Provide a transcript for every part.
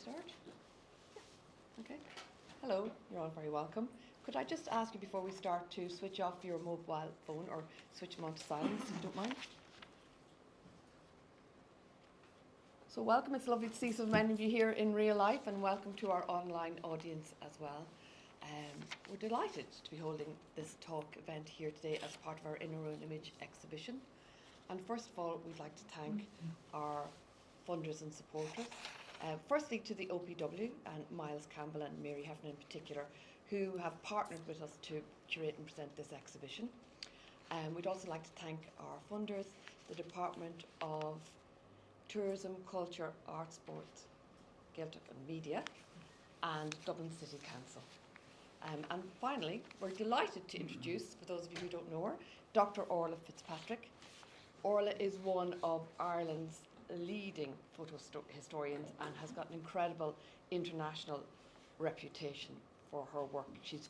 start? Okay. Hello, you're all very welcome. Could I just ask you before we start to switch off your mobile phone or switch them on to silence, if you don't mind? So welcome, it's lovely to see so many of you here in real life, and welcome to our online audience as well. We're delighted to be holding this talk event here today as part of our In Our Own Image exhibition. And first of all, we'd like to thank our funders and supporters. Firstly to the OPW and Miles Campbell and Mary Heffernan in particular, who have partnered with us to curate and present this exhibition. We'd also like to thank our funders, the Department of Tourism, Culture, Art, Sports, Gaeltacht and Media, and Dublin City Council. And finally, we're delighted to introduce, for those of you who don't know her, Dr. Orla Fitzpatrick. Orla is one of Ireland's leading photo historians and has got an incredible international reputation for her work. She's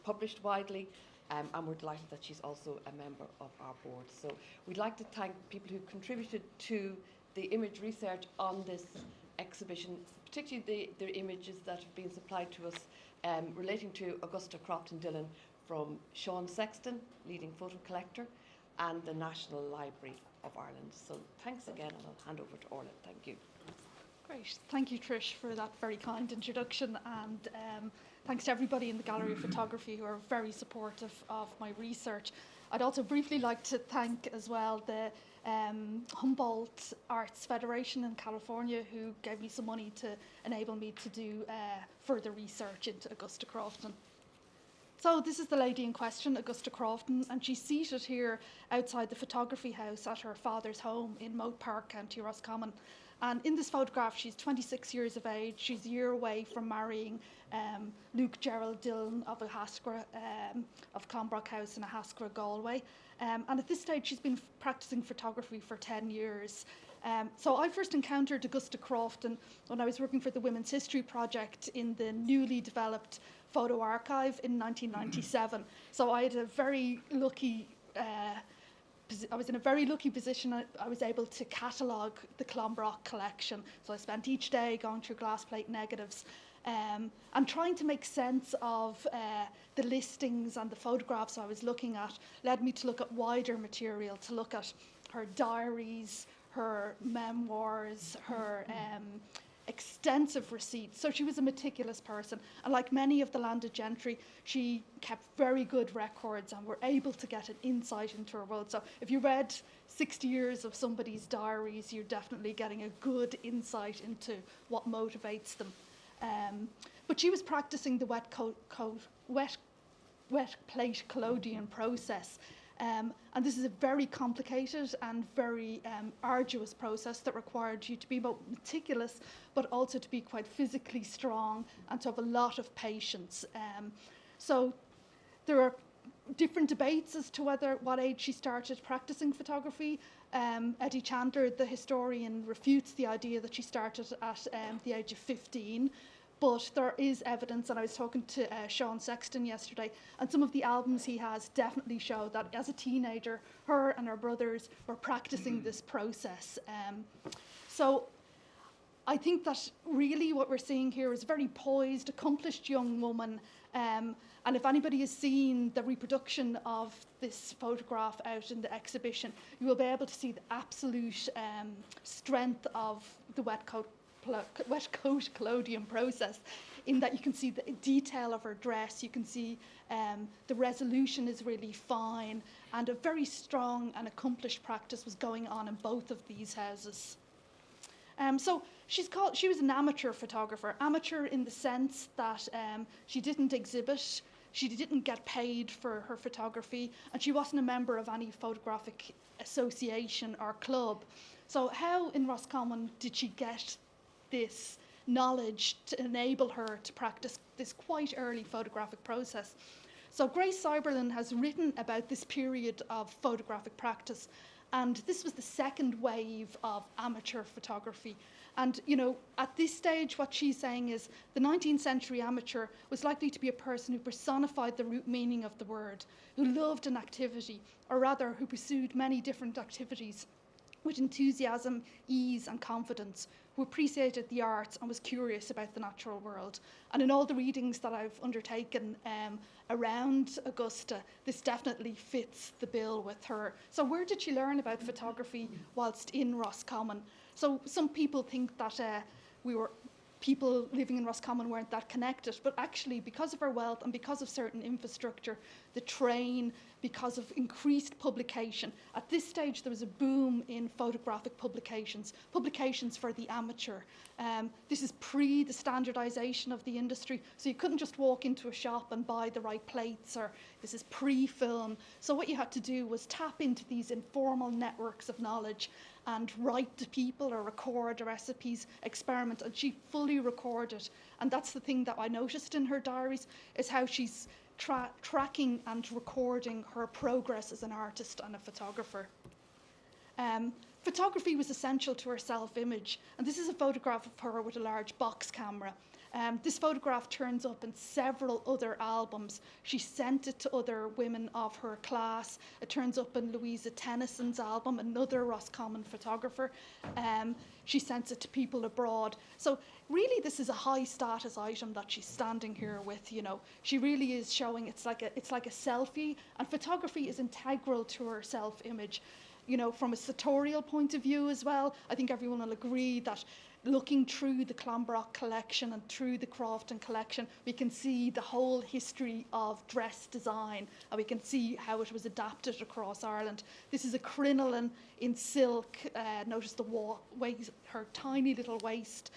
published widely, and we're delighted that she's also a member of our board. So we'd like to thank people who contributed to the image research on this exhibition, particularly the images that have been supplied to us relating to Augusta Crofton Dillon from Sean Sexton, leading photo collector, and the National Library of Ireland. So thanks again, and I'll hand over to Orla. Thank you. Great. Thank you, Trish, for that very kind introduction, and thanks to everybody in the Gallery of Photography who are very supportive of my research. I'd also briefly like to thank as well the Humboldt Arts Federation in California, who gave me some money to enable me to do further research into Augusta Crofton. So this is the lady in question, Augusta Crofton, and she's seated here outside the photography house at her father's home in Moat Park, County Roscommon. And in this photograph, she's 26 years of age. She's a year away from marrying Luke Gerald Dillon of Ahaskra, of Clonbrock House in Ahaskra, Galway. And at this stage, she's been practicing photography for 10 years. So I first encountered Augusta Crofton when I was working for the Women's History Project in the newly developed photo archive in 1997. So I had a very lucky I was in a very lucky position. I was able to catalogue the Clonbrock collection. So I spent each day going through glass plate negatives and trying to make sense of the listings and the photographs I was looking at led me to look at wider material, to look at her diaries, her memoirs, her extensive receipts. So she was a meticulous person, and like many of the landed gentry, she kept very good records and were able to get an insight into her world. So if you read 60 years of somebody's diaries, you're definitely getting a good insight into what motivates them. But she was practicing the wet plate collodion process. And this is a very complicated and very arduous process that required you to be both meticulous, but also to be quite physically strong and to have a lot of patience. So there are different debates as to what age she started practicing photography. Eddie Chandler, the historian, refutes the idea that she started at the age of 15. But there is evidence, and I was talking to Sean Sexton yesterday, and some of the albums he has definitely show that as a teenager, her and her brothers were practicing this process. So I think that really what we're seeing here is a very poised, accomplished young woman. And if anybody has seen the reproduction of this photograph out in the exhibition, you will be able to see the absolute strength of the wet coat collodion process, in that you can see the detail of her dress, you can see the resolution is really fine, and a very strong and accomplished practice was going on in both of these houses. So she was an amateur photographer, amateur in the sense that she didn't exhibit, she didn't get paid for her photography, and she wasn't a member of any photographic association or club. So how in Roscommon did she get this knowledge to enable her to practice this quite early photographic process? So Grace Cyberlin has written about this period of photographic practice, and this was the second wave of amateur photography. And, you know, at this stage, what she's saying is the 19th century amateur was likely to be a person who personified the root meaning of the word, who loved an activity, or rather who pursued many different activities with enthusiasm, ease and confidence, who appreciated the arts and was curious about the natural world. And in all the readings that I've undertaken around Augusta, this definitely fits the bill with her. So where did she learn about photography whilst in Roscommon? So some people think that people living in Roscommon weren't that connected, but actually because of her wealth and because of certain infrastructure, the train, because of increased publication, at this stage there was a boom in photographic publications for the amateur. This is pre the standardisation of the industry, so you couldn't just walk into a shop and buy the right plates, or this is pre-film. So what you had to do was tap into these informal networks of knowledge and write to people or record recipes, experiment, and she fully recorded. And that's the thing that I noticed in her diaries, is how she's tracking and recording her progress as an artist and a photographer. Photography was essential to her self-image, and this is a photograph of her with a large box camera. This photograph turns up in several other albums. She sent it to other women of her class. It turns up in Louisa Tennyson's album, another Roscommon photographer. She sends it to people abroad. So really this is a high status item that she's standing here with, you know. She really is showing it's like a selfie, and photography is integral to her self-image. You know, from a sartorial point of view as well, I think everyone will agree that looking through the Clonbrock collection and through the Crofton collection, we can see the whole history of dress design, and we can see how it was adapted across Ireland. This is a crinoline in silk. Notice the waist, her tiny little waist.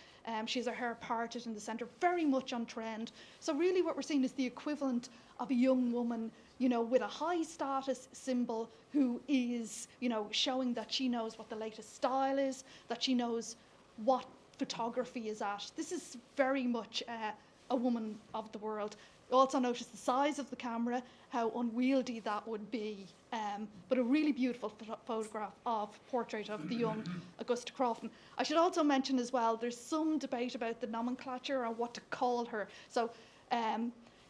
She has her hair parted in the centre, very much on trend. So really what we're seeing is the equivalent of a young woman, you know, with a high status symbol, who is, you know, showing that she knows what the latest style is, that she knows what photography is at. This is very much a woman of the world. Also notice the size of the camera, how unwieldy that would be, but a really beautiful portrait of the young Augusta Crofton. I should also mention as well, there's some debate about the nomenclature or what to call her. So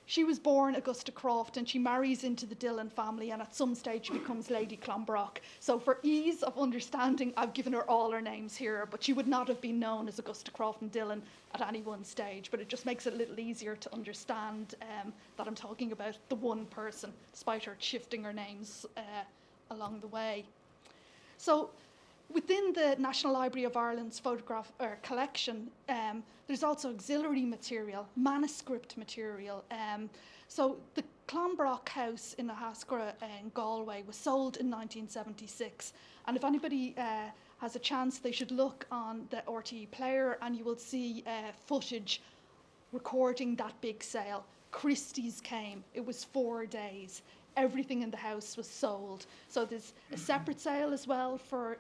she was born Augusta Crofton, she marries into the Dillon family, and at some stage she becomes Lady Clonbrock. So for ease of understanding, I've given her all her names here, but she would not have been known as Augusta Crofton Dillon at any one stage, but it just makes it a little easier to understand that I'm talking about the one person, despite her shifting her names along the way. So within the National Library of Ireland's photograph collection, there's also auxiliary material, manuscript material. So the Clonbrock house in Ahascra in Galway was sold in 1976. And if anybody has a chance, they should look on the RTE player and you will see footage recording that big sale. Christie's came, it was 4 days. Everything in the house was sold. So there's a separate sale as well for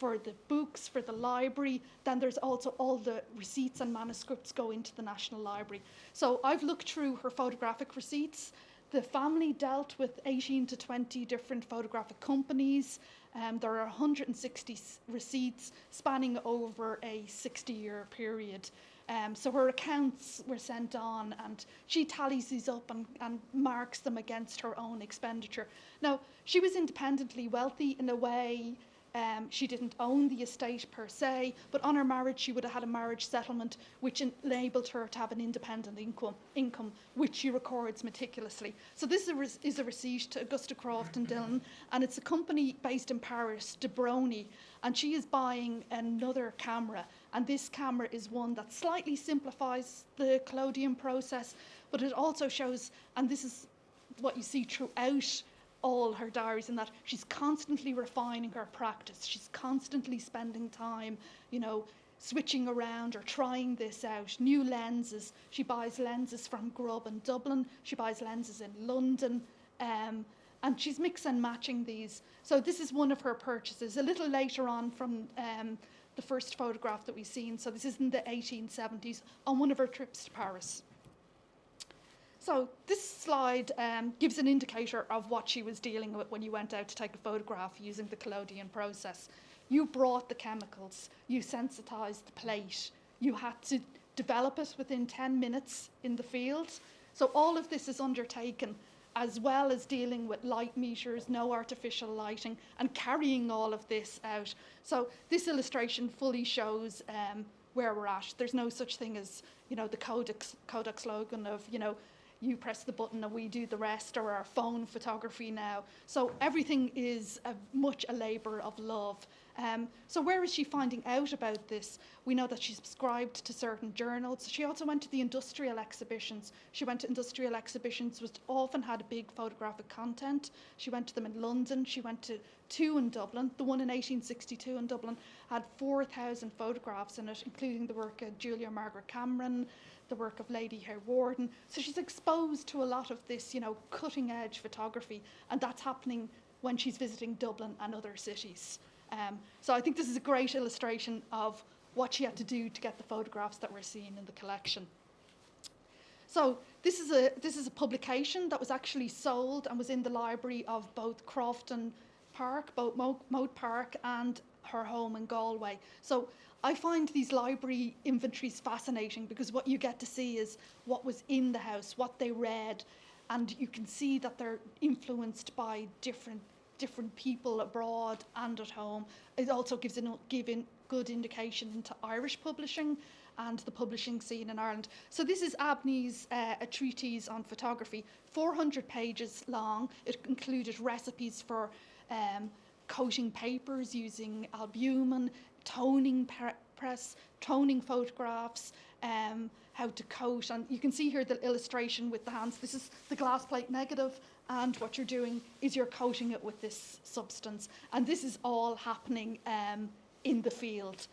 the books, for the library. Then there's also all the receipts and manuscripts go into the National Library. So I've looked through her photographic receipts. The family dealt with 18 to 20 different photographic companies. There are 160 receipts spanning over a 60-year period. So her accounts were sent on, and she tallies these up and marks them against her own expenditure. Now, she was independently wealthy in a way. She didn't own the estate per se, but on her marriage she would have had a marriage settlement which enabled her to have an independent income, which she records meticulously. So this is a receipt to Augusta Crofton Dillon, and it's a company based in Paris, De Brony, and she is buying another camera, and this camera is one that slightly simplifies the Collodion process, but it also shows, and this is what you see throughout all her diaries, in that she's constantly refining her practice. She's constantly spending time, you know, switching around or trying this out. New lenses. She buys lenses from Grub in Dublin. She buys lenses in London. And she's mix and matching these. So this is one of her purchases. A little later on from the first photograph that we've seen. So this is in the 1870s on one of her trips to Paris. So this slide gives an indicator of what she was dealing with when you went out to take a photograph using the Collodion process. You brought the chemicals, you sensitised the plate, you had to develop it within 10 minutes in the field. So all of this is undertaken as well as dealing with light meters, no artificial lighting, and carrying all of this out. So this illustration fully shows where we're at. There's no such thing as, you know, the Kodak slogan of, you know, you press the button and we do the rest, or our phone photography now. So everything is much a labour of love. So where is she finding out about this? We know that she subscribed to certain journals. She also went to the industrial exhibitions. She went to industrial exhibitions which often had a big photographic content. She went to them in London. She went to two in Dublin. The one in 1862 in Dublin had 4,000 photographs in it, including the work of Julia Margaret Cameron, the work of Lady Harewarden. So she's exposed to a lot of this, you know, cutting edge photography, and that's happening when she's visiting Dublin and other cities. So I think this is a great illustration of what she had to do to get the photographs that we're seeing in the collection. So this is a publication that was actually sold and was in the library of both Crofton Park, both Moat Park and her home in Galway. So I find these library inventories fascinating because what you get to see is what was in the house, what they read, and you can see that they're influenced by different people abroad and at home. It also gives a good indication into Irish publishing and the publishing scene in Ireland. So this is Abneys, a treatise on photography, 400 pages long. It included recipes for coating papers using albumen, toning press, toning photographs, how to coat. And you can see here the illustration with the hands. This is the glass plate negative, and what you're doing is you're coating it with this substance. And this is all happening in the field.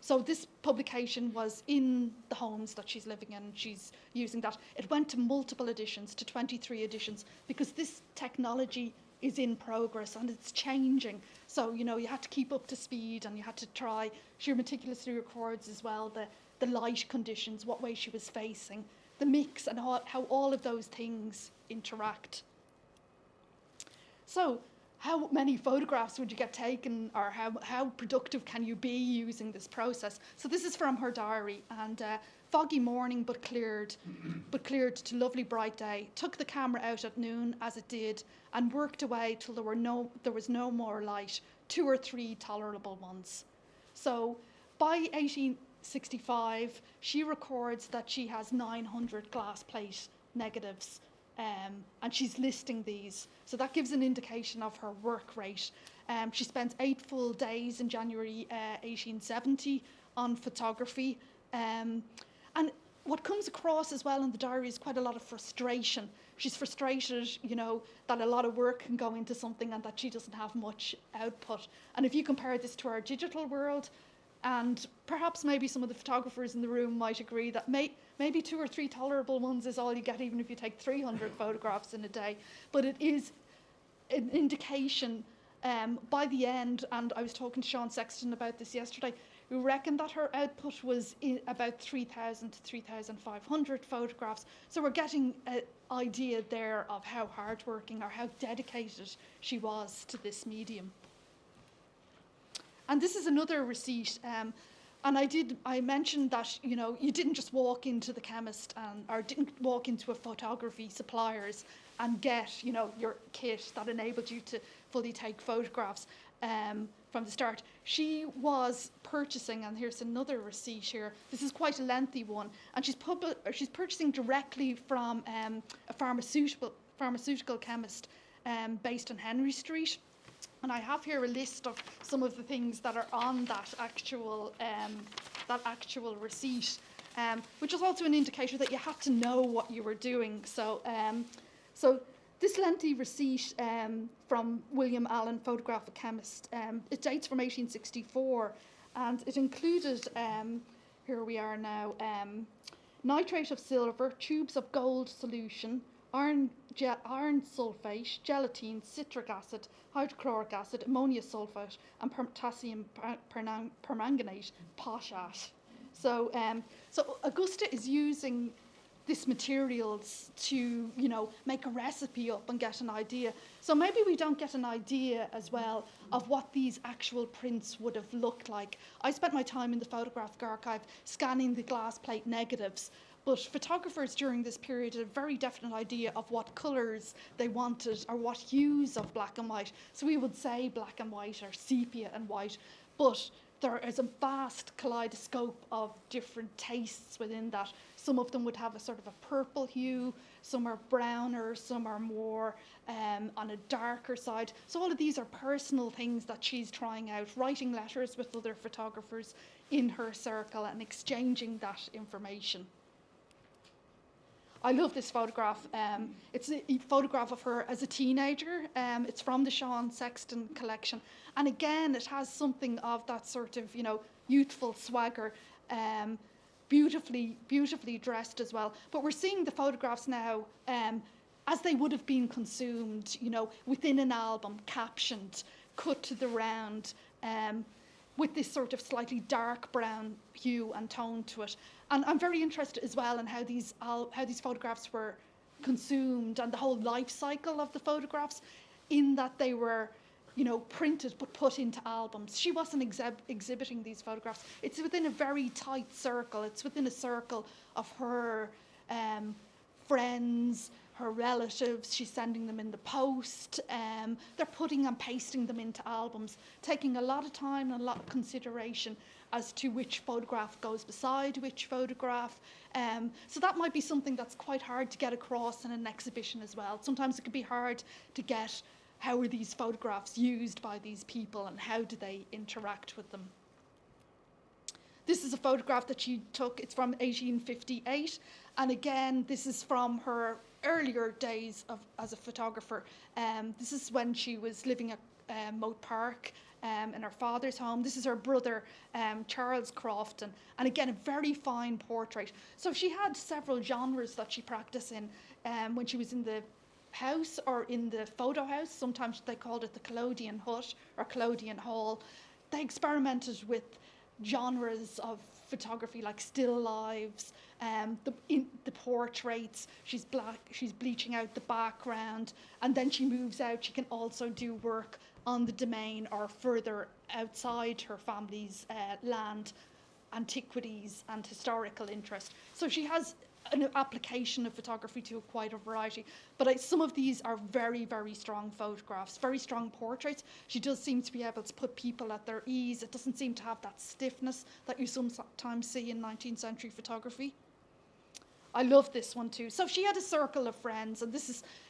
So this publication was in the homes that she's living in. She's using that. It went to multiple editions, to 23 editions, because this technology is in progress and it's changing. So, you know, you had to keep up to speed and you had to try. She meticulously records as well the light conditions, what way she was facing, the mix, and how all of those things interact. So how many photographs would you get taken, or how productive can you be using this process? So this is from her diary, and foggy morning but cleared to lovely bright day. Took the camera out at noon as it did and worked away till there was no more light, 2 or 3 tolerable ones. So by 1865 she records that she has 900 glass plate negatives. And she's listing these. So that gives an indication of her work rate. She spent 8 full days in January 1870 on photography. And what comes across as well in the diary is quite a lot of frustration. She's frustrated, you know, that a lot of work can go into something and that she doesn't have much output. And if you compare this to our digital world, and perhaps maybe some of the photographers in the room might agree that maybe 2 or 3 tolerable ones is all you get, even if you take 300 photographs in a day. But it is an indication by the end, and I was talking to Sean Sexton about this yesterday, we reckon that her output was about 3,000 to 3,500 photographs. So we're getting an idea there of how hardworking or how dedicated she was to this medium. And this is another receipt, and I mentioned that, you know, you didn't just walk into the chemist or didn't walk into a photography suppliers and get, you know, your kit that enabled you to fully take photographs from the start. She was purchasing, and here's another receipt here. This is quite a lengthy one, and she's purchasing directly from a pharmaceutical chemist based on Henry Street. And I have here a list of some of the things that are on that actual receipt, which is also an indicator that you had to know what you were doing. So this lengthy receipt from William Allen, photographic chemist, it dates from 1864, and it included, here we are now, nitrate of silver, tubes of gold solution, iron sulfate, gelatin, citric acid, hydrochloric acid, ammonia sulfate, and potassium permanganate, potash. So Augusta is using this materials to, you know, make a recipe up and get an idea. So maybe we don't get an idea as well of what these actual prints would have looked like. I spent my time in the photographic archive scanning the glass plate negatives, But photographers during this period had a very definite idea of what colours they wanted or what hues of black and white. So we would say black and white or sepia and white, but there is a vast kaleidoscope of different tastes within that. Some of them would have a sort of a purple hue, some are browner, some are more on a darker side. So all of these are personal things that she's trying out, writing letters with other photographers in her circle and exchanging that information. I love this photograph. It's a photograph of her as a teenager. It's from the Sean Sexton collection. And again, it has something of that sort of, youthful swagger, beautifully dressed as well. But we're seeing the photographs now as they would have been consumed, within an album, captioned, cut to the round, with this sort of slightly dark brown hue and tone to it. And I'm very interested as well in how these photographs were consumed and the whole life cycle of the photographs, in that they were, printed but put into albums. She wasn't exhibiting these photographs. It's within a very tight circle. It's within a circle of her friends, her relatives. She's sending them in the post. They're putting and pasting them into albums, taking a lot of time and a lot of consideration as to which photograph goes beside which photograph. So that might be something that's quite hard to get across in an exhibition as well. Sometimes it could be hard to get how are these photographs used by these people and how do they interact with them. This is a photograph that she took. It's from 1858. And again, this is from her earlier days as a photographer. This is when she was living at Moat Park in her father's home. This is her brother, Charles Crofton. And again, a very fine portrait. So she had several genres that she practiced in when she was in the house or in the photo house. Sometimes they called it the Collodion hut or Collodion hall. They experimented with genres of photography like still lives, the portraits. She's bleaching out the background, and then she moves out. She can also do work on the domain or further outside her family's land, antiquities and historical interest. So she has an application of photography to quite a variety, but some of these are very, very strong photographs, very strong portraits. She does seem to be able to put people at their ease. It doesn't seem to have that stiffness that you sometimes see in 19th century photography. I love this one too. So she had a circle of friends, and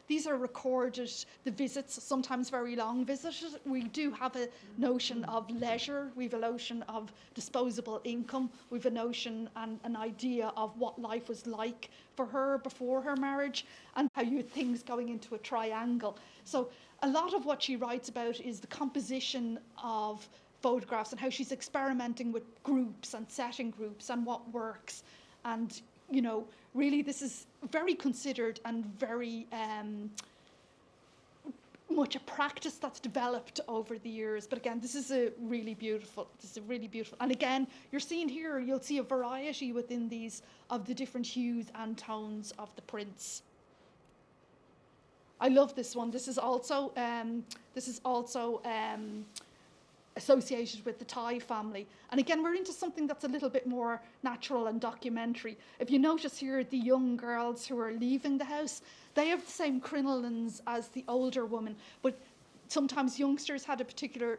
these are recorded, the visits, sometimes very long visits. We do have a notion of leisure, we've a notion of disposable income, we've a notion and an idea of what life was like for her before her marriage, and how you had things going into a triangle. So a lot of what she writes about is the composition of photographs and how she's experimenting with groups and setting groups and what works. And really this is very considered and very much a practice that's developed over the years. But again, this is a really beautiful, and again, you're seeing here, you'll see a variety within these of the different hues and tones of the prints. I love this one. This is also associated with the Thai family. And again, we're into something that's a little bit more natural and documentary. If you notice here, the young girls who are leaving the house, they have the same crinolines as the older woman, but sometimes youngsters had a particular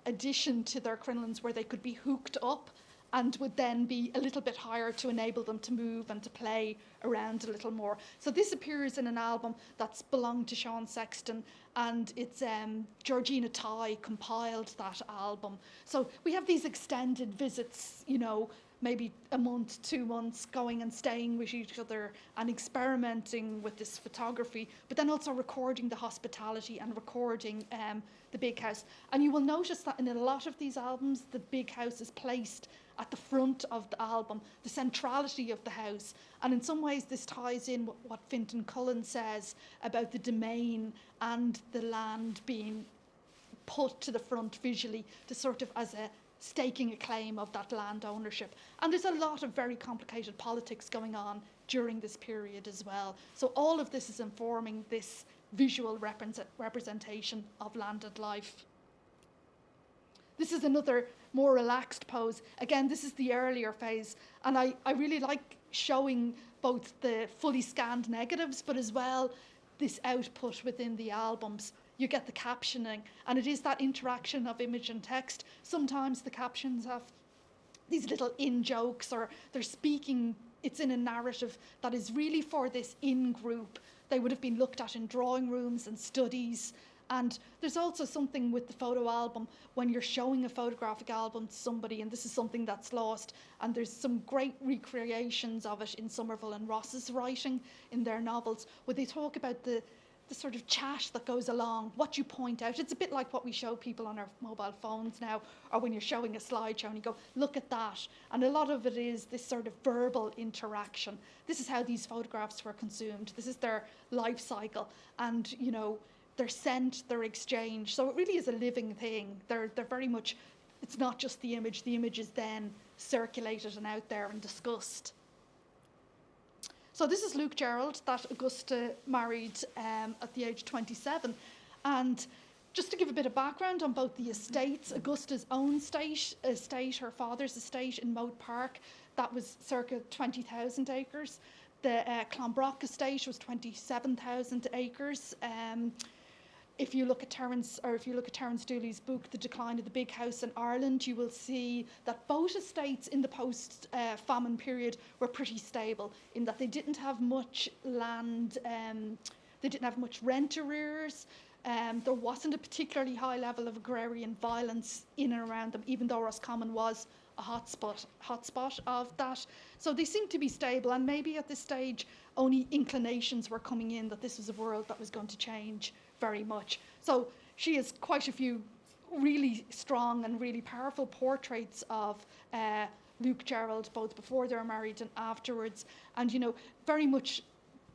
addition to their crinolines where they could be hooked up and would then be a little bit higher to enable them to move and to play around a little more. So this appears in an album that's belonged to Sean Sexton, and it's Georgina Tai compiled that album. So we have these extended visits, maybe a month, 2 months, going and staying with each other and experimenting with this photography, but then also recording the hospitality and recording the big house. And you will notice that in a lot of these albums, the big house is placed at the front of the album, the centrality of the house. And in some ways this ties in with what Fintan Cullen says about the domain and the land being put to the front visually to sort of as a staking a claim of that land ownership. And there's a lot of very complicated politics going on during this period as well. So all of this is informing this visual representation of landed life. This is another more relaxed pose. Again, this is the earlier phase, and I really like showing both the fully scanned negatives, but as well this output within the albums. You get the captioning, and it is that interaction of image and text. Sometimes the captions have these little in-jokes, or they're speaking, it's in a narrative that is really for this in-group. They would have been looked at in drawing rooms and studies. And there's also something with the photo album when you're showing a photographic album to somebody, and this is something that's lost, and there's some great recreations of it in Somerville and Ross's writing in their novels, where they talk about the sort of chat that goes along, what you point out. It's a bit like what we show people on our mobile phones now, or when you're showing a slideshow and you go, look at that. And a lot of it is this sort of verbal interaction. This is how these photographs were consumed. This is their life cycle. And, you know, they're sent, they're exchanged. So it really is a living thing. They're very much, it's not just the image is then circulated and out there and discussed. So this is Luke Gerald that Augusta married at the age of 27. And just to give a bit of background on both the estates, Augusta's own estate, her father's estate in Moat Park, that was circa 20,000 acres. The Clonbrock estate was 27,000 acres. If you look at Terence Dooley's book, The Decline of the Big House in Ireland, you will see that both estates in the post-famine period were pretty stable in that they didn't have much land, they didn't have much rent arrears. There wasn't a particularly high level of agrarian violence in and around them, even though Roscommon was a hotspot of that. So they seemed to be stable, and maybe at this stage only inclinations were coming in that this was a world that was going to change very much. So she has quite a few really strong and really powerful portraits of Luke Gerald, both before they were married and afterwards. And, you know, very much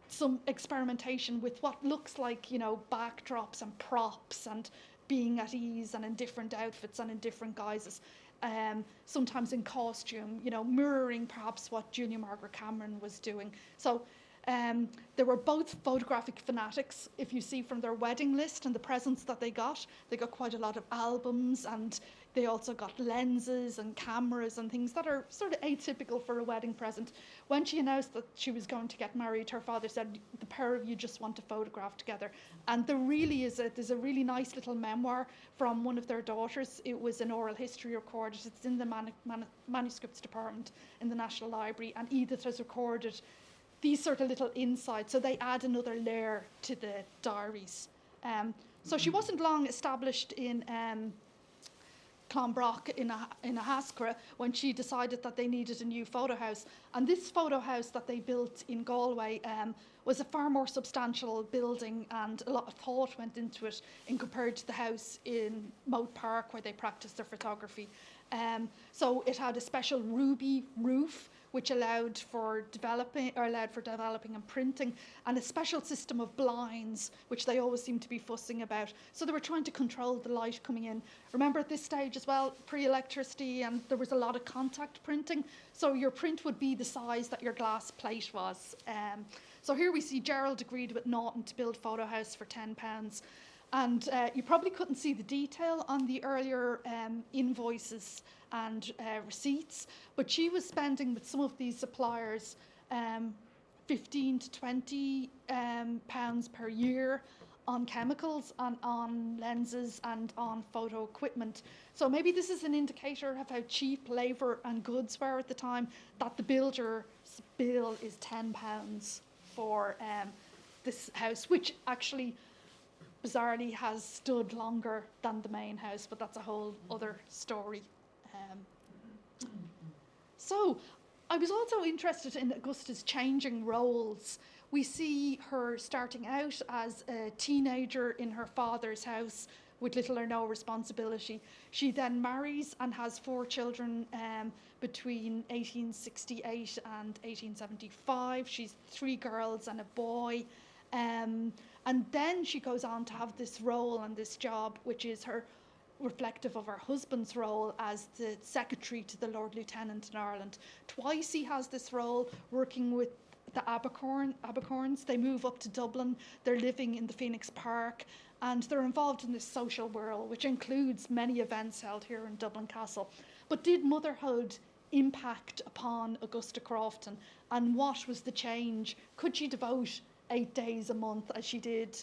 some experimentation with what looks like, you know, backdrops and props and being at ease and in different outfits and in different guises. Sometimes in costume, you know, mirroring perhaps what Julia Margaret Cameron was doing. So they were both photographic fanatics. If you see from their wedding list and the presents that they got quite a lot of albums, and they also got lenses and cameras and things that are sort of atypical for a wedding present. When she announced that she was going to get married, her father said, the pair of you just want to photograph together. And there's a really nice little memoir from one of their daughters. It was an oral history recorded. It's in the manuscripts department in the National Library, and Edith has recorded these sort of little insights, so they add another layer to the diaries. So she wasn't long established in Clonbrock in a Haskra when she decided that they needed a new photo house. And this photo house that they built in Galway was a far more substantial building, and a lot of thought went into it in compared to the house in Moat Park where they practiced their photography. So it had a special ruby roof, which allowed for developing and printing, and a special system of blinds, which they always seem to be fussing about. So they were trying to control the light coming in. Remember at this stage as well, pre-electricity, and there was a lot of contact printing. So your print would be the size that your glass plate was. So here we see Gerald agreed with Naughton to build Photo House for £10. And you probably couldn't see the detail on the earlier invoices and receipts, but she was spending with some of these suppliers 15 to 20 pounds per year on chemicals and on lenses and on photo equipment. So maybe this is an indicator of how cheap labour and goods were at the time, that the builder's bill is £10 for this house, which actually bizarrely has stood longer than the main house, but that's a whole other story. So I was also interested in Augusta's changing roles. We see her starting out as a teenager in her father's house with little or no responsibility. She then marries and has 4 children between 1868 and 1875. She's 3 girls and a boy. And then she goes on to have this role and this job, which is her reflective of her husband's role as the secretary to the Lord Lieutenant in Ireland. Twice he has this role working with the Abercorns. They move up to Dublin. They're living in the Phoenix Park, and they're involved in this social whirl, which includes many events held here in Dublin Castle. But did motherhood impact upon Augusta Crofton, and what was the change? Could she devote 8 days a month, as she did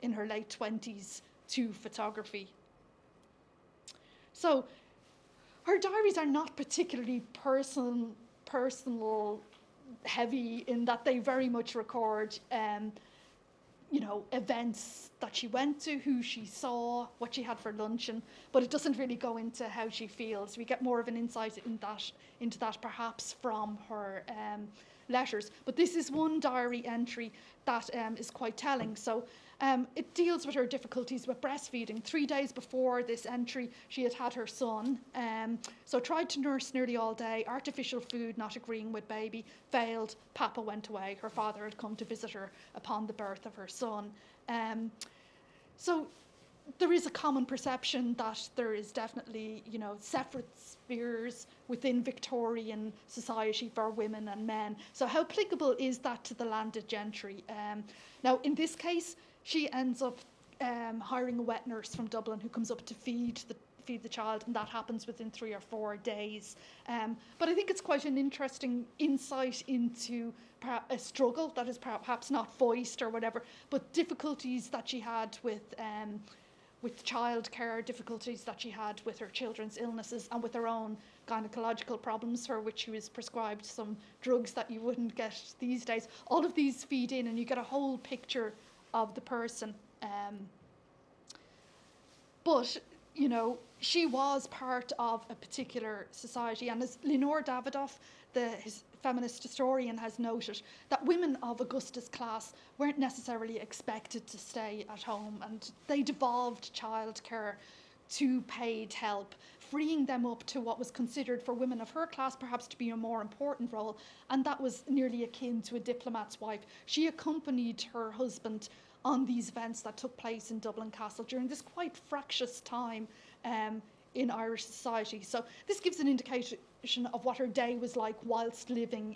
in her late 20s, to photography? So her diaries are not particularly personal heavy, in that they very much record events that she went to, who she saw, what she had for luncheon, but it doesn't really go into how she feels. We get more of an insight into that perhaps from her letters. But this is one diary entry that is quite telling. So it deals with her difficulties with breastfeeding. 3 days before this entry, she had her son. So tried to nurse nearly all day, artificial food not agreeing with baby, failed, Papa went away. Her father had come to visit her upon the birth of her son. So there is a common perception that there is definitely, separate spheres within Victorian society for women and men. So how applicable is that to the landed gentry? Now, in this case, she ends up hiring a wet nurse from Dublin who comes up to feed the child, and that happens within 3 or 4 days. But I think it's quite an interesting insight into a struggle that is perhaps not voiced or whatever, but difficulties that she had with childcare, difficulties that she had with her children's illnesses, and with her own gynecological problems, for which she was prescribed some drugs that you wouldn't get these days. All of these feed in, and you get a whole picture of the person. But she was part of a particular society, and as Leonore Davidoff, his feminist historian, has noted, that women of Augusta's class weren't necessarily expected to stay at home, and they devolved childcare to paid help, freeing them up to what was considered for women of her class perhaps to be a more important role, and that was nearly akin to a diplomat's wife. She accompanied her husband on these events that took place in Dublin Castle during this quite fractious time in Irish society. So this gives an indication of what her day was like whilst living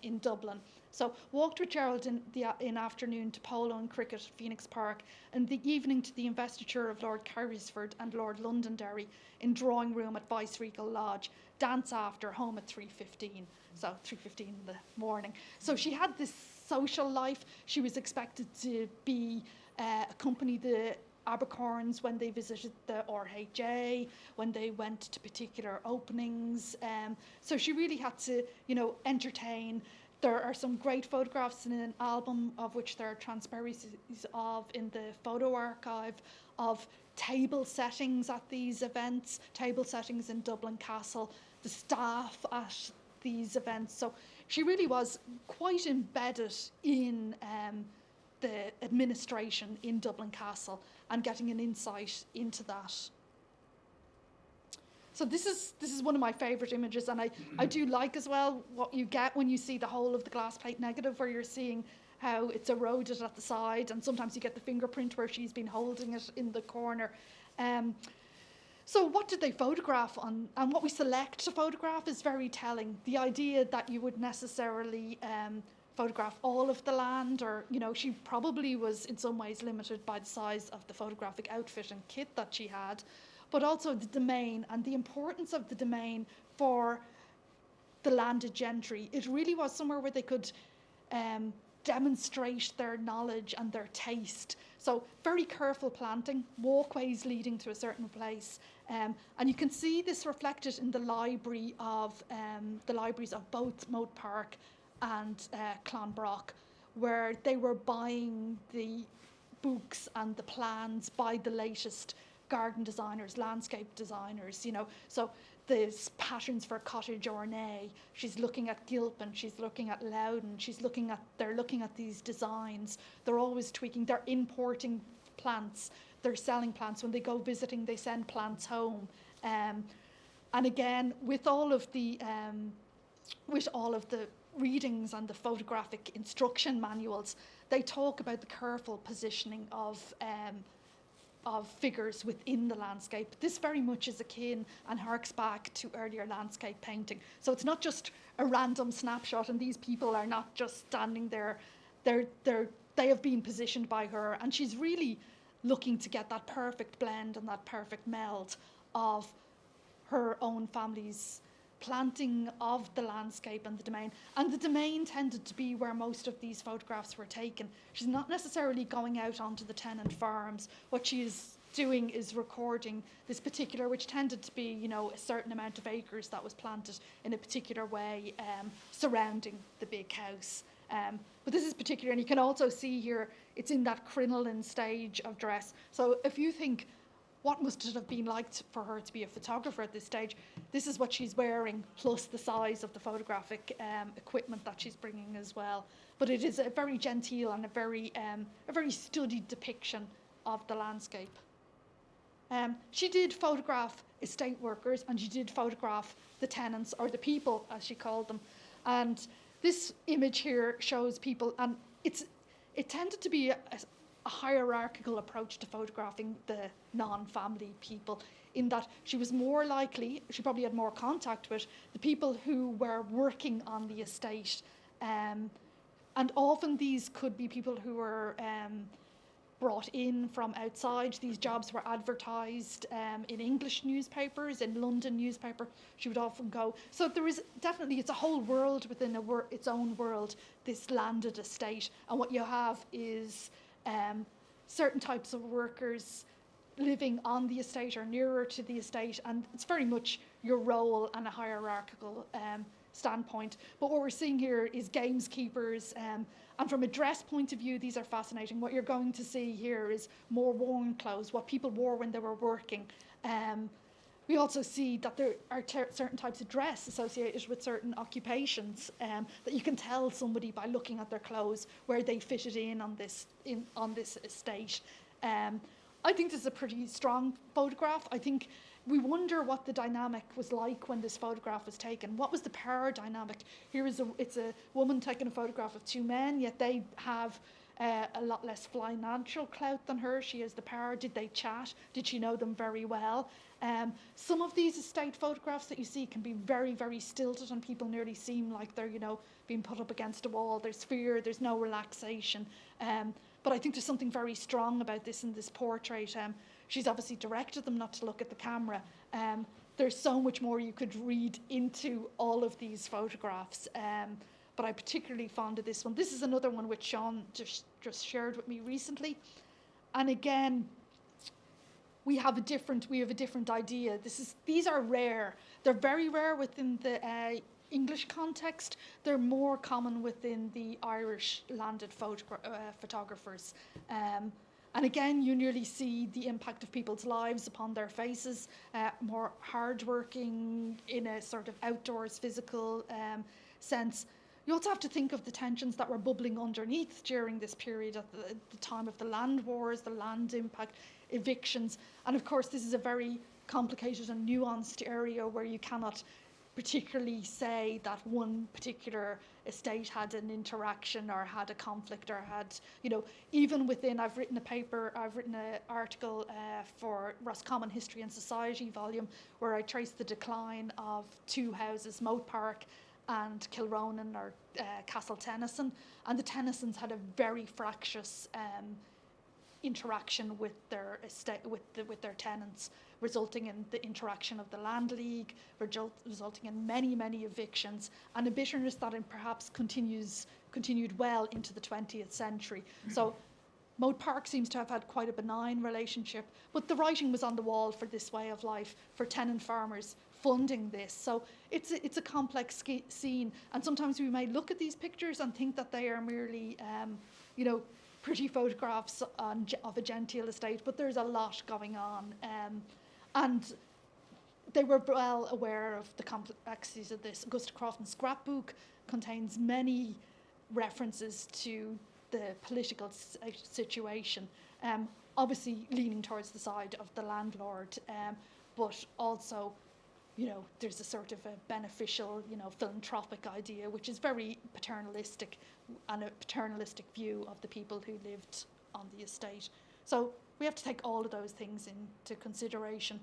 in Dublin. So walked with Gerald in afternoon to polo and cricket at Phoenix Park, and the evening to the investiture of Lord Carysford and Lord Londonderry in drawing room at Viceregal Lodge. Dance after, home at 3:15. So 3:15 in the morning. So she had this social life. She was expected to accompany the Abercorns when they visited the RHA, when they went to particular openings. So she really had to, entertain. There are some great photographs in an album, of which there are transparencies of in the photo archive, of table settings at these events, table settings in Dublin Castle, the staff at these events. So she really was quite embedded in the administration in Dublin Castle, and getting an insight into that. So this is one of my favourite images, and I do like as well what you get when you see the whole of the glass plate negative, where you're seeing how it's eroded at the side, and sometimes you get the fingerprint where she's been holding it in the corner. So what did they photograph on? And what we select to photograph is very telling. The idea that you would necessarily photograph all of the land, or, she probably was in some ways limited by the size of the photographic outfit and kit that she had, but also the domain and the importance of the domain for the landed gentry. It really was somewhere where they could demonstrate their knowledge and their taste. So very careful planting, walkways leading to a certain place. And you can see this reflected in the libraries of both Moat Park and Clonbrock, where they were buying the books and the plans by the latest garden designers, landscape designers, So there's patterns for cottage ornate. She's looking at Gilpin, she's looking at Loudon, they're looking at these designs. They're always tweaking, they're importing plants, they're selling plants. When they go visiting, they send plants home. And again, with all of the readings and the photographic instruction manuals, they talk about the careful positioning of figures within the landscape. This very much is akin and harks back to earlier landscape painting. So it's not just a random snapshot, and these people are not just standing there. They have been positioned by her, and she's really looking to get that perfect blend and that perfect meld of her own family's planting of the landscape and the domain. And the domain tended to be where most of these photographs were taken. She's not necessarily going out onto the tenant farms. What she is doing is recording this particular, which tended to be, you know, a certain amount of acres that was planted in a particular way surrounding the big house. But this is particular, and you can also see here, it's in that crinoline stage of dress. So if you think, what must it have been like for her to be a photographer at this stage? This is what she's wearing, plus the size of the photographic equipment that she's bringing as well. But it is a very genteel and a very studied depiction of the landscape. She did photograph estate workers, and she did photograph the tenants, or the people as she called them. And this image here shows people, and it tended to be a hierarchical approach to photographing the non-family people, in that she was more likely, she probably had more contact with the people who were working on the estate. And often these could be people who were brought in from outside. These jobs were advertised in English newspapers, in London newspaper. She would often go. So there is definitely, it's a whole world within its own world, this landed estate. And what you have is certain types of workers living on the estate or nearer to the estate, and it's very much your role and a hierarchical standpoint. But what we're seeing here is gameskeepers, and from a dress point of view, these are fascinating. What you're going to see here is more worn clothes, what people wore when they were working. We also see that there are certain types of dress associated with certain occupations, that you can tell somebody by looking at their clothes where they fitted in on this estate. I think this is a pretty strong photograph. I think we wonder what the dynamic was like when this photograph was taken. What was the power dynamic? It's a woman taking a photograph of two men, yet they have a lot less financial clout than her. She has the power. Did they chat? Did she know them very well? Some of these estate photographs that you see can be very, very stilted, and people nearly seem like they're, you know, being put up against a wall. There's fear, there's no relaxation. But I think there's something very strong about this in this portrait. She's obviously directed them not to look at the camera. There's so much more you could read into all of these photographs. But I'm particularly fond of this one. This is another one which Sean just shared with me recently. And again, we have a different idea. These are rare. They're very rare within the English context. They're more common within the Irish landed photographers. And again, you nearly see the impact of people's lives upon their faces, more hardworking in a sort of outdoors physical sense. You also have to think of the tensions that were bubbling underneath during this period at the time of the land wars, the land impact, evictions. And of course, this is a very complicated and nuanced area where you cannot particularly say that one particular estate had an interaction or had a conflict or had, you know, even within, I've written an article for Roscommon History and Society volume where I traced the decline of two houses, Moat Park and Kilronan or Castle Tennyson, and the Tennysons had a very fractious interaction with their estate, with their tenants, resulting in the interaction of the land league, resulting in many evictions, and a bitterness that perhaps continued well into the 20th century. So Moat Park seems to have had quite a benign relationship, but the writing was on the wall for this way of life, for tenant farmers funding this. So it's a complex scene, and sometimes we may look at these pictures and think that they are merely, pretty photographs of a genteel estate, but there's a lot going on. And they were well aware of the complexities of this. Augusta Crofton scrapbook contains many references to the political situation, obviously leaning towards the side of the landlord, but also, there's a sort of a beneficial, philanthropic idea, which is very paternalistic, and a paternalistic view of the people who lived on the estate. So we have to take all of those things into consideration.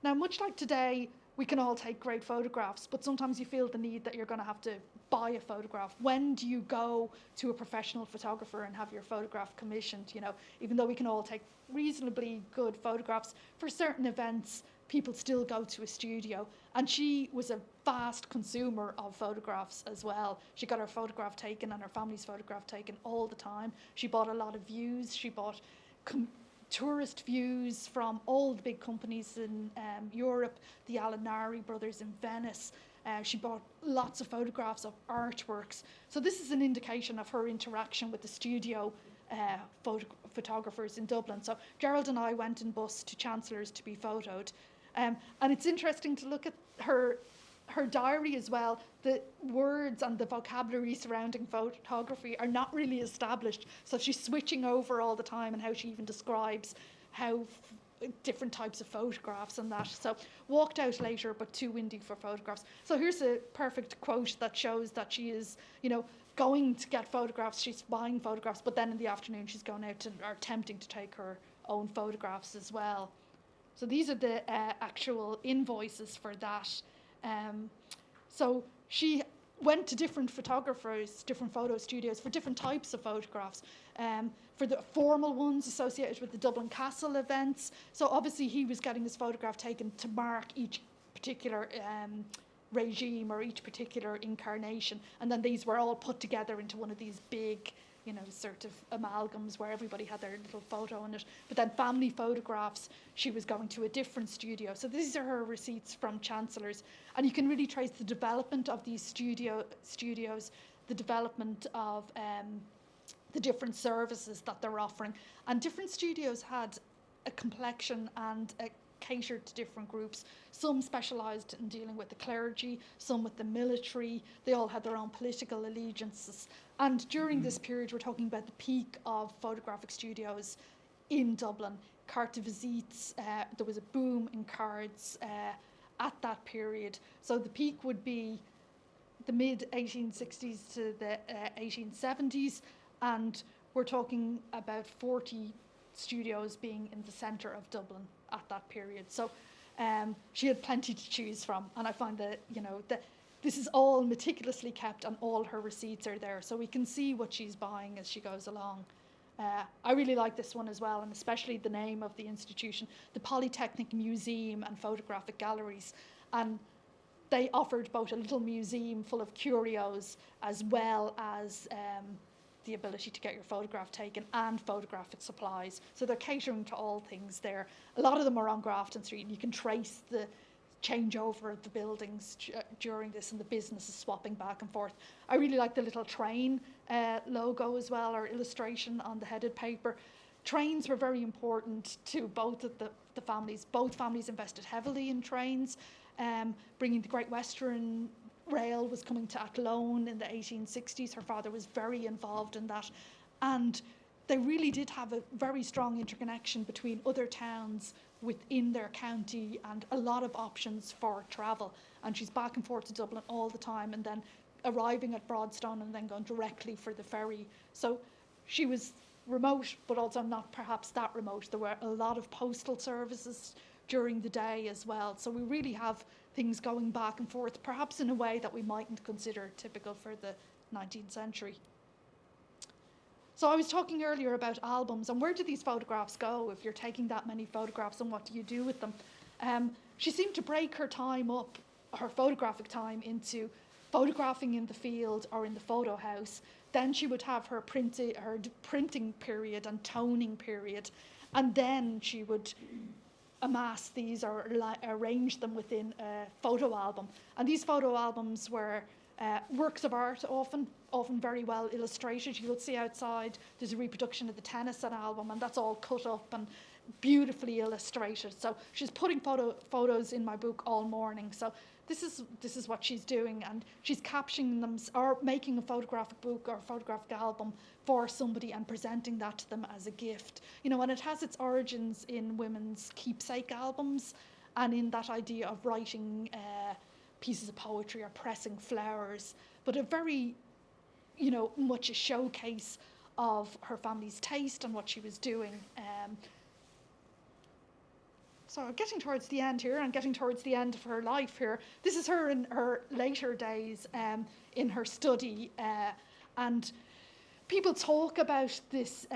Now, much like today, we can all take great photographs, but sometimes you feel the need that you're going to have to buy a photograph. When do you go to a professional photographer and have your photograph commissioned? You know, even though we can all take reasonably good photographs, for certain events, people still go to a studio. And she was a vast consumer of photographs as well. She got her photograph taken and her family's photograph taken all the time. She bought a lot of views. She bought tourist views from all the big companies in Europe, the Alinari brothers in Venice. She bought lots of photographs of artworks. So this is an indication of her interaction with the studio photographers in Dublin. So Gerald and I went in bus to Chancellor's to be photoed. And it's interesting to look at her diary as well. The words and the vocabulary surrounding photography are not really established. So she's switching over all the time, and how she even describes how different types of photographs and that. So walked out later, but too windy for photographs. So here's a perfect quote that shows that she is, you know, going to get photographs. She's buying photographs, but then in the afternoon she's going out or attempting to take her own photographs as well. So these are the actual invoices for that. So she went to different photographers, different photo studios for different types of photographs. For the formal ones associated with the Dublin Castle events. So obviously he was getting his photograph taken to mark each particular regime or each particular incarnation. And then these were all put together into one of these big, you know, sort of amalgams where everybody had their little photo in it. But then family photographs, she was going to a different studio. So these are her receipts from Chancellor's. And you can really trace the development of these studios, the development of the different services that they're offering. And different studios had a complexion and catered to different groups. Some specialised in dealing with the clergy, some with the military. They all had their own political allegiances. And during this period, we're talking about the peak of photographic studios in Dublin. Carte de visites, there was a boom in cards at that period. So the peak would be the mid-1860s to the 1870s, and we're talking about 40 studios being in the centre of Dublin at that period. So she had plenty to choose from, and I find that, you know, that this is all meticulously kept and all her receipts are there, so we can see what she's buying as she goes along. I really like this one as well, and especially the name of the institution, the Polytechnic Museum and Photographic Galleries. And they offered both a little museum full of curios as well as the ability to get your photograph taken and photographic supplies. So they're catering to all things there. A lot of them are on Grafton Street, and you can trace the changeover of the buildings during this, and the businesses swapping back and forth. I really like the little train logo as well, or illustration on the headed paper. Trains were very important to both of the families. Both families invested heavily in trains. Bringing the Great Western Rail was coming to Athlone in the 1860s. Her father was very involved in that. And they really did have a very strong interconnection between other towns within their county and a lot of options for travel. And she's back and forth to Dublin all the time, and then arriving at Broadstone and then going directly for the ferry. So she was remote, but also not perhaps that remote. There were a lot of postal services during the day as well. So we really have things going back and forth, perhaps in a way that we mightn't consider typical for the 19th century. So I was talking earlier about albums, and where do these photographs go if you're taking that many photographs, and what do you do with them? She seemed to break her time up, her photographic time, into photographing in the field or in the photo house. Then she would have her printing period and toning period, and then she would amass these or arrange them within a photo album. And these photo albums were works of art, often very well illustrated. You'll see outside there's a reproduction of the Tennyson album, and that's all cut up and beautifully illustrated. So she's putting photos in my book all morning. So this is what she's doing, and she's captioning them or making a photographic book or photographic album for somebody and presenting that to them as a gift. You know, and it has its origins in women's keepsake albums and in that idea of writing pieces of poetry or pressing flowers, but a very, you know, much a showcase of her family's taste and what she was doing. so getting towards the end here and getting towards the end of her life here. This is her in her later days in her study, and people talk about this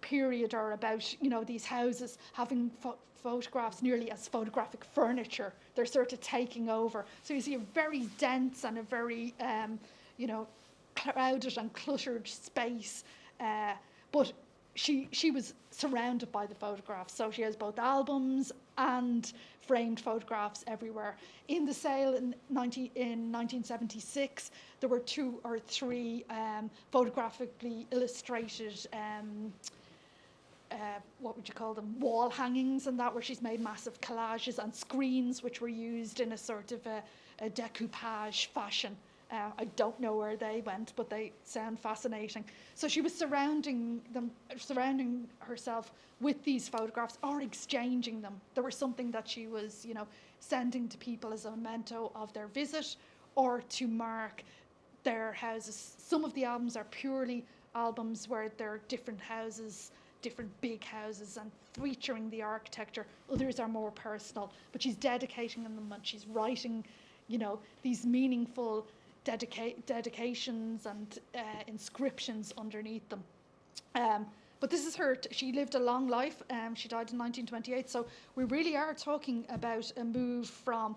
period, or about, you know, these houses having photographs nearly as photographic furniture. They're sort of taking over. So you see a very dense and a very, you know, crowded and cluttered space. But she was surrounded by the photographs. So she has both albums and framed photographs everywhere. In the sale in 1976, there were 2 or 3 photographically illustrated what would you call them, wall hangings and that, where she's made massive collages and screens which were used in a sort of a decoupage fashion. I don't know where they went, but they sound fascinating. So she was surrounding herself with these photographs, or exchanging them. There was something that she was, you know, sending to people as a memento of their visit, or to mark their houses. Some of the albums are purely albums where there are different houses, different big houses, and featuring the architecture. Others are more personal, but she's dedicating them, and she's writing, you know, these meaningful dedications and inscriptions underneath them. But this is her. She lived a long life. She died in 1928. So we really are talking about a move from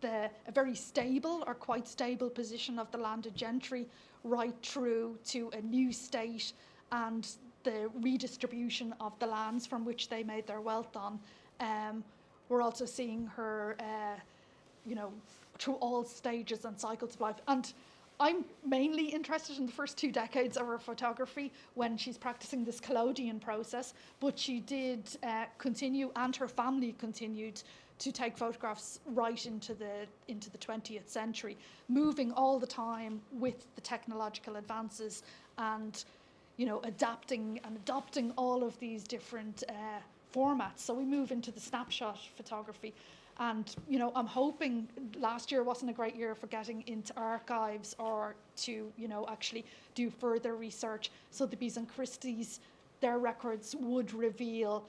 a very stable, or quite stable, position of the landed gentry right through to a new state and the redistribution of the lands from which they made their wealth on. We're also seeing her, you know, through all stages and cycles of life. And I'm mainly interested in the first 2 decades of her photography, when she's practicing this Collodion process, but she did continue, and her family continued to take photographs right into the 20th century, moving all the time with the technological advances, and, you know, adapting and adopting all of these different formats. So we move into the snapshot photography. And, you know, I'm hoping, last year wasn't a great year for getting into archives, or to, you know, actually do further research. So the Bees and Christie's, their records would reveal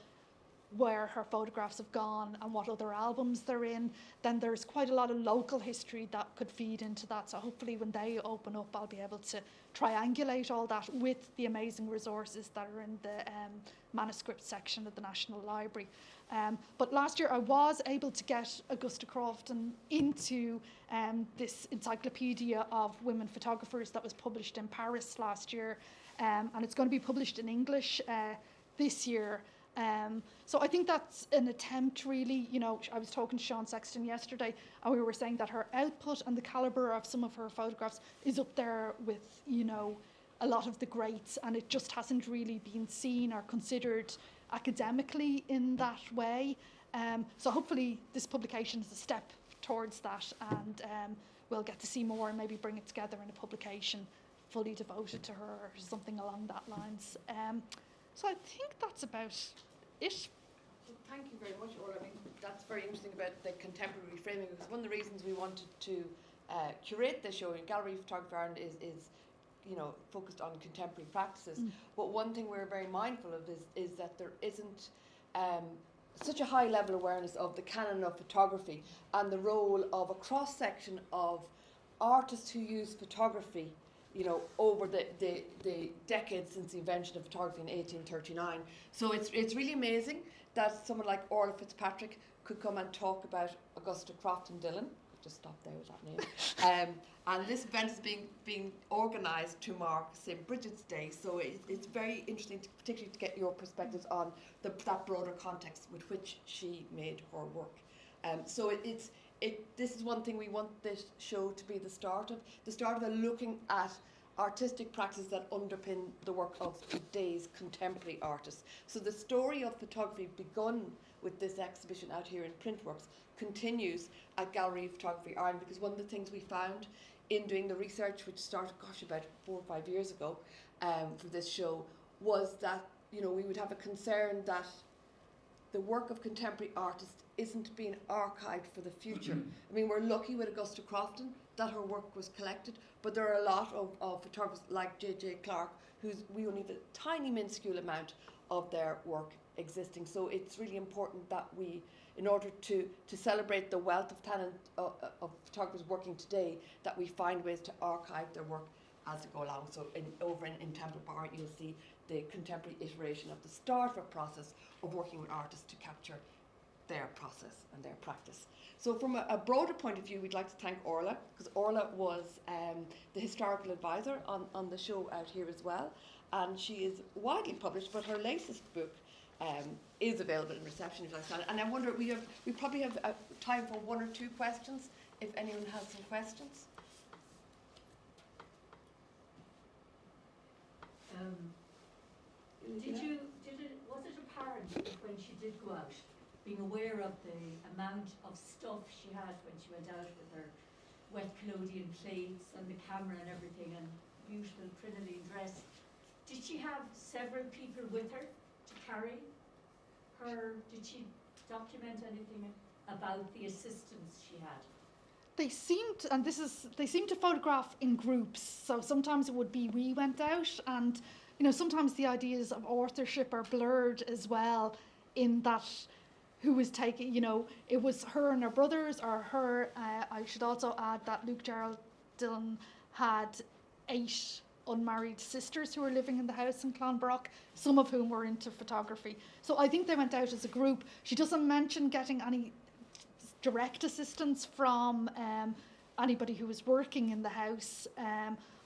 where her photographs have gone and what other albums they're in. Then there's quite a lot of local history that could feed into that. So hopefully when they open up, I'll be able to triangulate all that with the amazing resources that are in the manuscript section of the National Library. But last year I was able to get Augusta Crofton into this encyclopedia of women photographers that was published in Paris last year. And it's going to be published in English this year. So I think that's an attempt, really. You know, I was talking to Sean Sexton yesterday, and we were saying that her output and the calibre of some of her photographs is up there with, you know, a lot of the greats, and it just hasn't really been seen or considered academically in that way. So hopefully this publication is a step towards that, and we'll get to see more and maybe bring it together in a publication fully devoted to her, or something along that lines. So I think that's about it. Thank you very much, Orla. I mean, that's very interesting about the contemporary framing, because one of the reasons we wanted to curate this show in Gallery Photography Ireland is, you know, focused on contemporary practices. But one thing we're very mindful of is that there isn't such a high level awareness of the canon of photography and the role of a cross section of artists who use photography, you know, over the decades since the invention of photography in 1839. So it's really amazing that someone like Orla Fitzpatrick could come and talk about Augusta Crofton Dillon. Just stop there with that name. And this event is being organised to mark St. Bridget's Day. So it's very interesting, particularly to get your perspectives on that broader context with which she made her work. So this is one thing we want this show to be the start of looking at artistic practices that underpin the work of today's contemporary artists. So the story of photography, begun with this exhibition out here in Printworks, continues at Gallery Photography Ireland, because one of the things we found in doing the research, which started, about 4 or 5 years ago, for this show, was that, you know, we would have a concern that the work of contemporary artists isn't being archived for the future. I mean, we're lucky with Augusta Crofton that her work was collected, but there are a lot of photographers like J.J. Clark, we only have a tiny minuscule amount of their work existing. So it's really important that we, in order to celebrate the wealth of talent of photographers working today, that we find ways to archive their work as they go along. So over in Temple Bar, you'll see the contemporary iteration of the start of a process of working with artists to capture their process and their practice. So from a broader point of view, we'd like to thank Orla, because Orla was the historical advisor on the show out here as well. And she is widely published, but her latest book is available in reception if you like to. And I wonder, we probably have time for one or two questions, if anyone has some questions. Was it apparent when she did go out, being aware of the amount of stuff she had when she went out with her wet Collodion plates and the camera and everything and beautiful crinoline dress, did she have several people with her to carry her? Did she document anything about the assistance she had? They seemed to photograph in groups. So sometimes it would be we went out, and sometimes the ideas of authorship are blurred as well, in that who was taking, it was her and her brothers, or her. I should also add that Gerald Dillon had 8 unmarried sisters who were living in the house in Clonbrock, some of whom were into photography. So I think they went out as a group. She doesn't mention getting any direct assistance from anybody who was working in the house.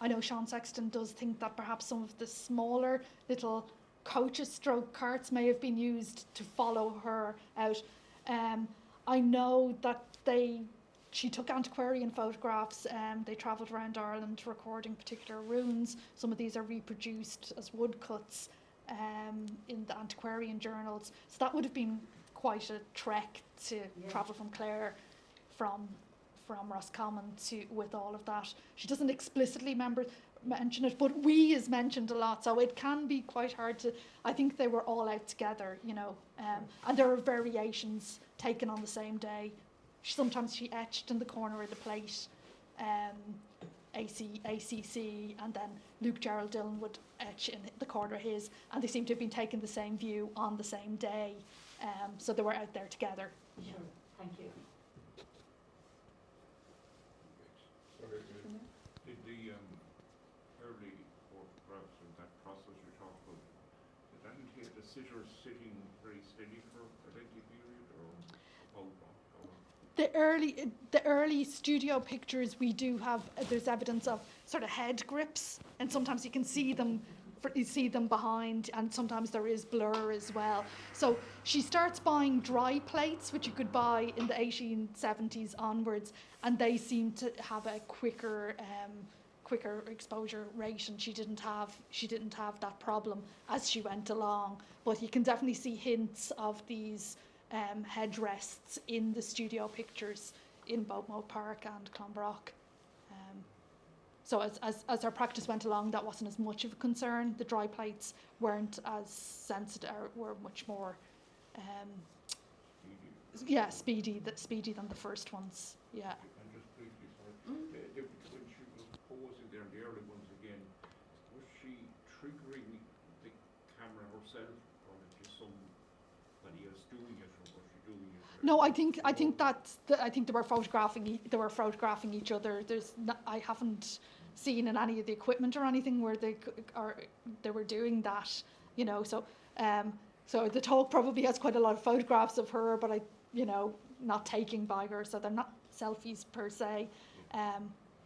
I know Sean Sexton does think that perhaps some of the smaller little coaches stroke carts may have been used to follow her out. I know that she took antiquarian photographs. They travelled around Ireland recording particular runes. Some of these are reproduced as woodcuts in the antiquarian journals. So that would have been quite a trek to travel from Clare, from Roscommon with all of that. She doesn't explicitly mention it, but we is mentioned a lot, so it can be quite hard to. I think they were all out together, and there are variations taken on the same day. Sometimes she etched in the corner of the plate, ACC, and then Gerald Dillon would etch in the corner of his, and they seem to have been taking the same view on the same day. So they were out there together. Sure, thank you. Sorry, did the early photographs and that process you talked about, did that entail the sitter sitting very steady for a lengthy period, or how long? The early studio pictures we do have, there's evidence of sort of head grips, and sometimes you can see them. You see them behind, and sometimes there is blur as well. So she starts buying dry plates, which you could buy in the 1870s onwards, and they seem to have a quicker exposure rate, and she didn't have that problem as she went along. But you can definitely see hints of these headrests in the studio pictures in Boatmoat Park and Clonbrock. So as our practice went along, that wasn't as much of a concern. The dry plates weren't as sensitive, or were much more speedy than the first ones. Yeah. And just briefly, sorry, when she was posing there in the early ones again, was she triggering the camera herself, or was it just somebody else doing it, or was she doing it? No, I think they were photographing each other. I haven't seen in any of the equipment or anything where they were doing that, So so the talk probably has quite a lot of photographs of her, but not taken by her, so they're not selfies per se.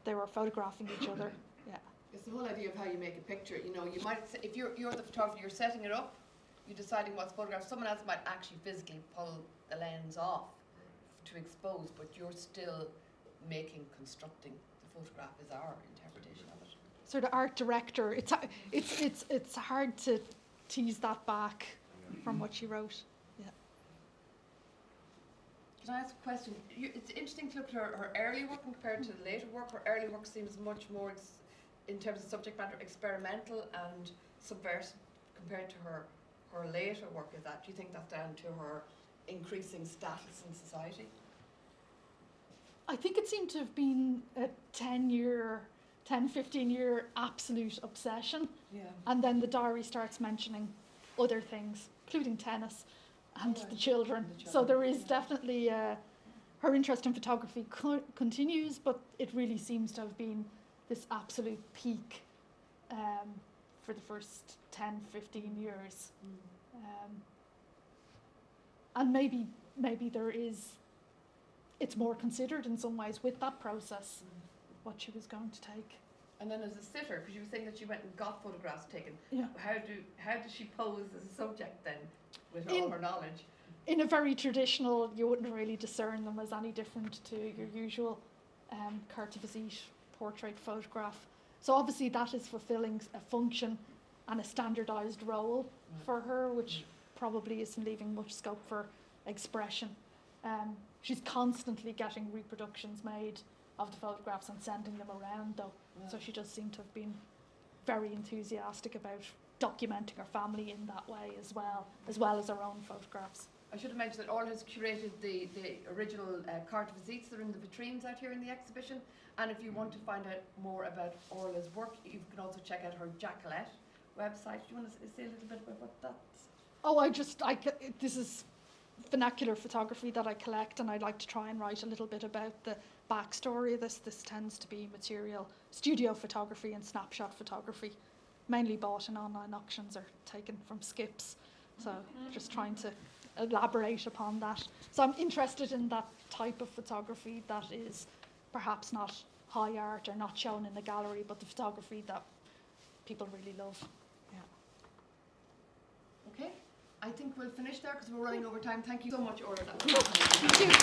They were photographing each other. Yeah. It's the whole idea of how you make a picture. You might, if you're the photographer, you're setting it up, you're deciding what's photographed. Someone else might actually physically pull the lens off to expose, but you're still constructing the photograph is our interpretation of it. Sort of art director. It's hard to tease that back from what she wrote. Yeah. Can I ask a question? It's interesting to look at her early work compared to the later work. Her early work seems much more, in terms of subject matter, experimental and subversive compared to her later work. Do you think that's down to her increasing status in society? I think it seemed to have been a 10, 15 year absolute obsession. Yeah. And then the diary starts mentioning other things, including tennis and Right. the children. And the So there children, is yeah. definitely her interest in photography continues, but it really seems to have been this absolute peak for the first 10, 15 years. And maybe it's more considered in some ways with that process, what she was going to take. And then as a sitter, because you were saying that she went and got photographs taken, Yeah. how does she pose as a subject then, with In- all her knowledge? In a very traditional, you wouldn't really discern them as any different to your usual carte de visite portrait photograph. So obviously that is fulfilling a function and a standardised role for her, which probably isn't leaving much scope for expression. She's constantly getting reproductions made of the photographs and sending them around though. So she does seem to have been very enthusiastic about documenting her family in that way as well as her own photographs. I should have mentioned that Orla has curated the original carte visites that are in the vitrines out here in the exhibition. And if you want to find out more about Orla's work, you can also check out her Jacqueline website. Do you want to say a little bit about what that's? Oh, this is vernacular photography that I collect, and I'd like to try and write a little bit about the backstory of this. This tends to be material studio photography and snapshot photography, mainly bought in online auctions or taken from skips. So just trying to elaborate upon that. So I'm interested in that type of photography that is perhaps not high art or not shown in the gallery, but the photography that people really love. Okay, I think we'll finish there because we're running over time. Thank you so much, Orla. That was Thank you.